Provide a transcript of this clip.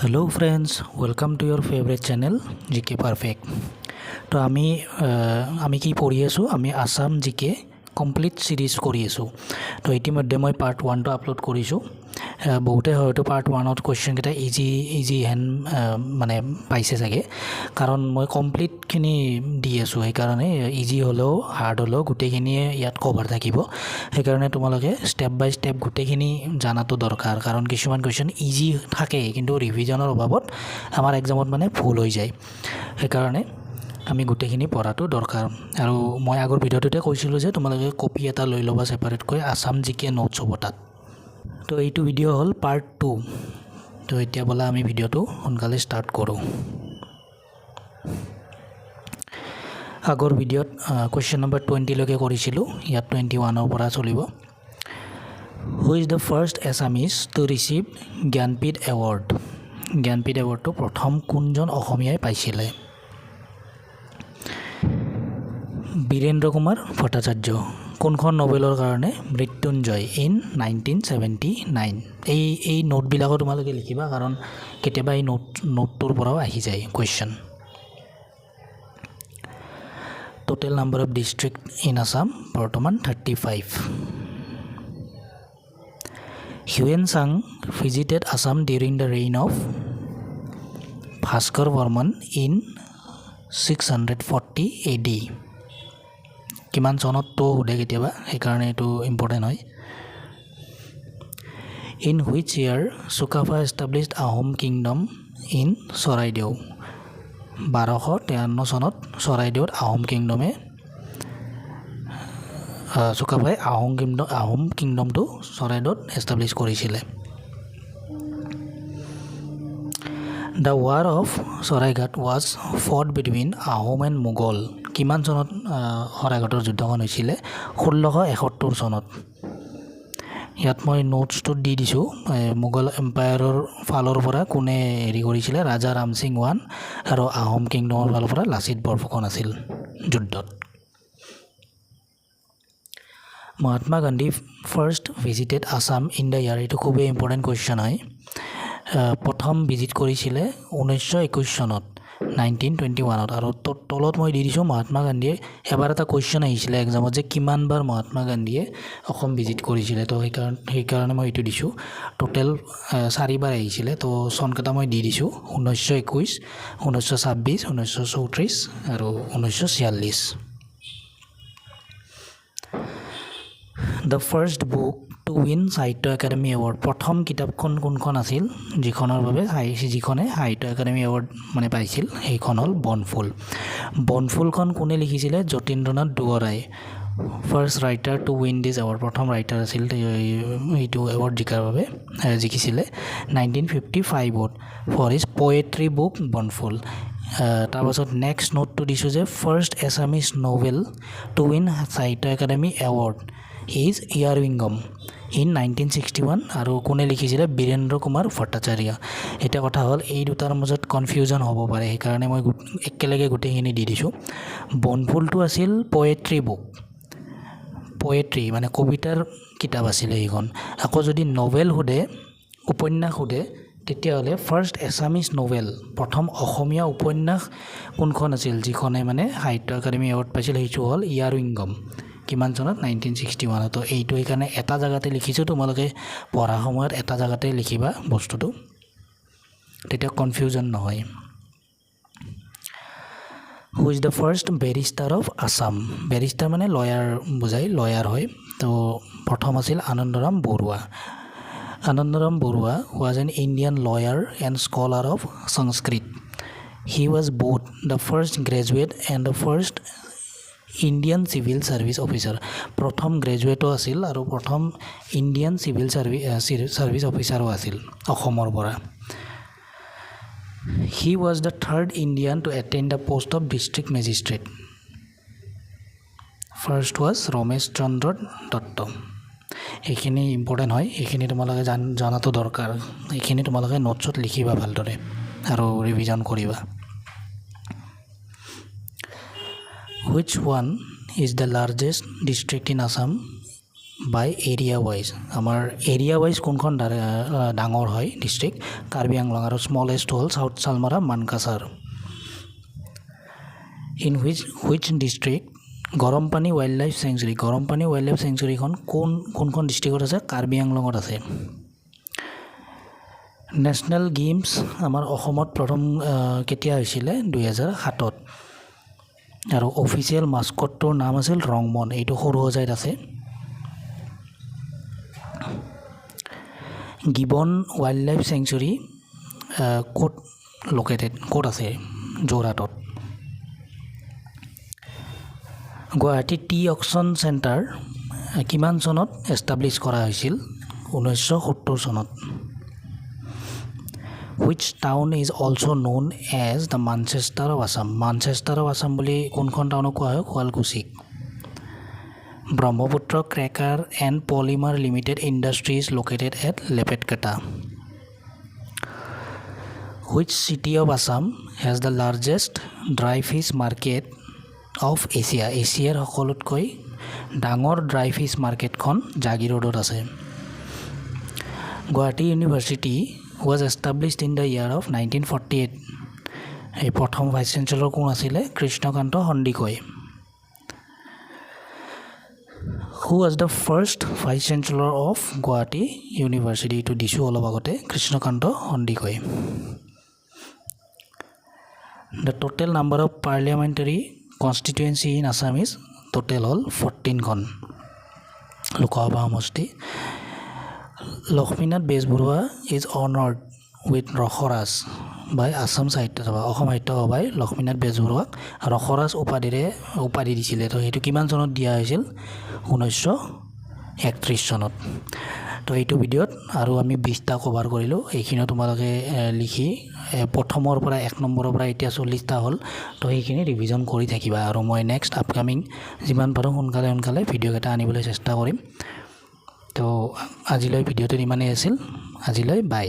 Hello friends, welcome to your favourite channel GK perfect. तो আমি কি পঢ়ি আছো, আমি আসাম জিকে কমপ্লিট সিরিজ কৰি আছো। তো ইতিমধ্যে মই পাৰ্ট 1 আপলোড কৰিছো। বহুতে হয়তো পাৰ্ট 1ত কোয়েশ্চন কেইটা ইজি হেন মানে পাইছে চাগে, কাৰণ মই কমপ্লিটখিনি দি আছো। সেইকাৰণে ইজি হ'লেও হাৰ্ড হ'লেও গোটেইখিনিয়ে ইয়াত কভাৰ থাকিব। সেইকাৰণে তোমালোকে ষ্টেপ বাই ষ্টেপ গোটেইখিনি জানাটো দৰকাৰ, কাৰণ কিছুমান কোয়েশ্চন ইজি থাকে কিন্তু ৰিভিজনৰ অভাৱত আমাৰ এক্সামত মানে ভুল হৈ যায়। সেইকাৰণে আমি গোটেইখিনি পঢ়াটো দৰকাৰ। আৰু মই আগৰ ভিডিঅ'টোতে কৈছিলোঁ যে তোমালোকে কপি এটা লৈ ল'বা ছেপাৰেটকৈ, আসাম জিকে নোটছ হ'ব তাত। তো এইটো ভিডিঅ' হ'ল পাৰ্ট 2। তো এতিয়া বোলা আমি ভিডিঅ'টো সোনকালে ষ্টাৰ্ট কৰোঁ। আগৰ ভিডিঅ'ত কুৱেশ্যন নম্বৰ 20লৈকে কৰিছিলোঁ, ইয়াত 21ৰ পৰা চলিব। Who is the first Assamese to receive Jnanpith award? Jnanpith এৱাৰ্ডটো প্ৰথম কোনজন অসমীয়াই পাইছিলে? বীৰেন্দ্ৰ কুমাৰ ভট্টাচাৰ্য। কোনখন নভেলৰ কাৰণে? মৃত্যুঞ্জয় ইন 1979। এই নোটবিলাকো তোমালোকে লিখিবা, কাৰণ কেতিয়াবা এই নোটটোৰ পৰাও আহি যায় question. Total number of district in Assam বৰ্তমান 35। Hiuen Tsang visited Assam during the reign of Bhaskar Barman in 640 AD। কিমান চনতটো সোধে কেতিয়াবা, সেইকাৰণে এইটো ইম্পৰ্টেণ্ট হয়। In which year Sukapha established Ahom kingdom in Charaideo? 1253 চনত চৰাইদেউত আহোম কিংডমে চুকাফাই আহোম কিংডমটো চৰাইদেউত এষ্টাব্লিছ কৰিছিলে। The war of Saraighat was photo between Ahom and Mughal. কিমান চনত শৰাইঘাটৰ যুদ্ধখন হৈছিলে? 1671 চনত। ইয়াত মই নোটছটোত দি দিছোঁ, মোগল এম্পায়াৰৰ ফালৰ পৰা কোনে হেৰি কৰিছিলে, ৰাজা ৰামসিং 1, আৰু আহোম কিংডমৰ ফালৰ পৰা লাচিত বৰফুকন আছিল যুদ্ধত। Mahatma Gandhi first visited Assam in the year? এইটো খুবেই ইম্পৰ্টেণ্ট কুৱেশ্যন হয়। প্ৰথম ভিজিট কৰিছিলে 1921 চনত, 1921ত। আৰু তলত মই দি দিছোঁ মহাত্মা গান্ধীয়ে, এবাৰ এটা কুৱেশ্যন আহিছিলে এক্সামত যে কিমানবাৰ মহাত্মা গান্ধীয়ে অসম ভিজিট কৰিছিলে। তো সেইকাৰণে মই এইটো দিছোঁ। টোটেল 4বাৰ আহিছিলে। তো চনকেইটা মই দি দিছোঁ, 1921, 1926, 1934 আৰু 1946। The first book to win সাহিত্য একাডেমি এৱাৰ্ড? প্ৰথম কিতাপখন কোনখন আছিল যিখনে সাহিত্য একাডেমি এৱাৰ্ড মানে পাইছিল? সেইখন হ'ল বনফুল। বনফুলখন কোনে লিখিছিলে? যতীন্দ্ৰনাথ দুৱৰাই। First writer to win this award, প্ৰথম ৰাইটাৰ আছিল এইটো এৱাৰ্ড জিকাৰ বাবে, জিকিছিলে 1955ত ফৰ হিজ পয়েট্ৰি বুক বনফুল। তাৰপাছত নেক্সট নোটটো দিছোঁ যে first Assamese novel to win সাহিত্য একাডেমি এৱাৰ্ড ইজ ইয়াৰউইংগম ইন 1961, আৰু কোনে লিখিছিলে? বীৰেন্দ্ৰ কুমাৰ ভট্টাচাৰ্য। এতিয়া কথা হ'ল এই দুটাৰ মাজত কনফিউজন হ'ব পাৰে, সেইকাৰণে মই একেলগে গোটেইখিনি দি দিছোঁ। বনফুলটো আছিল পয়েট্ৰি বুক, পয়েট্ৰি মানে কবিতাৰ কিতাপ আছিলে সেইখন। আকৌ যদি নভেল সোধে, উপন্যাস সোধে, তেতিয়াহ'লে ফাৰ্ষ্ট এছামিজ নভেল, প্ৰথম অসমীয়া উপন্যাস কোনখন আছিল যিখনে মানে সাহিত্য একাডেমি এৱাৰ্ড পাইছিল? সেইটো হ'ল ইয়াৰউইংগম। কিমান চনত? 1961। তো এইটো সেইকাৰণে এটা জেগাতে লিখিছোঁ, তোমালোকে পঢ়া সময়ত এটা জেগাতে লিখিবা বস্তুটো, তেতিয়া কনফিউজন নহয়। Who is the first barrister of Assam? Barrister মানে লয়াৰ বুজায়, লয়াৰ হয়। তো প্ৰথম আছিল Anandaram Baruah. Anandaram Baruah was an Indian lawyer and scholar of Sanskrit. He was both the first graduate and the first Indian civil service officer. প্ৰথম গ্ৰেজুৱেটো আছিল আৰু প্ৰথম ইণ্ডিয়ান চিভিল ছাৰ্ভিচ অফিচাৰো আছিল অসমৰ পৰা। He was the third Indian to attain the post of district magistrate. First was Ramesh Chandra Dutt. এইখিনি important হয়, এইখিনি তোমালোকে জনাটো দৰকাৰ। এইখিনি তোমালোকে নোটছত লিখিবা ভালদৰে আৰু ৰিভিজন কৰিবা। Which one is the largest district in Assam by area wise আমাৰ এৰিয়া ৱাইজ কোনখন ডাঙৰ হয় ডিষ্ট্ৰিক্ট কাৰ্বি আংলং আৰু স্মলেষ্ট হ'ল South Salmara Mankachar in which district Garampani wildlife sanctuary Garampani wildlife চেংচুৰীখন কোনখন ডিষ্ট্ৰিক্টত আছে কাৰ্বি আংলঙত আছে নেশ্যনেল গেমছ আমাৰ অসমত প্ৰথম কেতিয়া হৈছিলে 2007ত আৰু অফিচিয়েল মাস্কটটোৰ নাম আছিল ৰংমন এইটো সৰুসজাইত আছে গিবন ৱাইল্ড লাইফ চেংচুৰী ক'ত আছে যোৰহাটত গুৱাহাটী টি অকশ্যন চেণ্টাৰ কিমান চনত এষ্টাব্লিছ কৰা হৈছিল 1970 চনত which town is also known as the Manchester of Assam Manchester of Assam বুলি কোনখন টাউনক কোৱা হয় শুৱালকুছিক Brahmaputra cracker and polymer limited industry is located at Lepetkata which city of Assam has the largest dry fish market of Asia এছিয়াৰ সকলোতকৈ ডাঙৰ dry fish মাৰ্কেটখন জাগিৰোডত আছে Guwahati university was established in the year of 1948 এই প্ৰথম ভাইচ চেঞ্চেলৰ কোন আছিলে Krishnakanta Sandikoi who was the first vice chancellor of Guwahati University to দিছো অলপ আগতে Krishnakanta Sandikoi the total number of parliamentary constituency in Assam is total হ'ল 14 খন লোকসভা সমষ্টি Lakshminath Bezbaroa is honored with Rasaraj by Assam Sahitya Sabha Assam সাহিত্য সভাই লক্ষ্মীনাথ বেজবৰুৱাক ৰসৰাজ উপাধি দিছিলে তো সেইটো কিমান চনত দিয়া হৈছিল 1931 চনত তো এইটো ভিডিঅ'ত আৰু আমি 20টা কভাৰ কৰিলোঁ এইখিনি তোমালোকে লিখি প্ৰথমৰ পৰা 1 নম্বৰৰ পৰা এতিয়া 40টা হ'ল তো সেইখিনি ৰিভিজন কৰি থাকিবা আৰু মই নেক্সট আপকামিং যিমান পাৰোঁ সোনকালে ভিডিঅ'কেইটা আনিবলৈ চেষ্টা কৰিম তো আজিলৈ ভিডিঅ'টো ইমানেই আছিল আজিলৈ বাই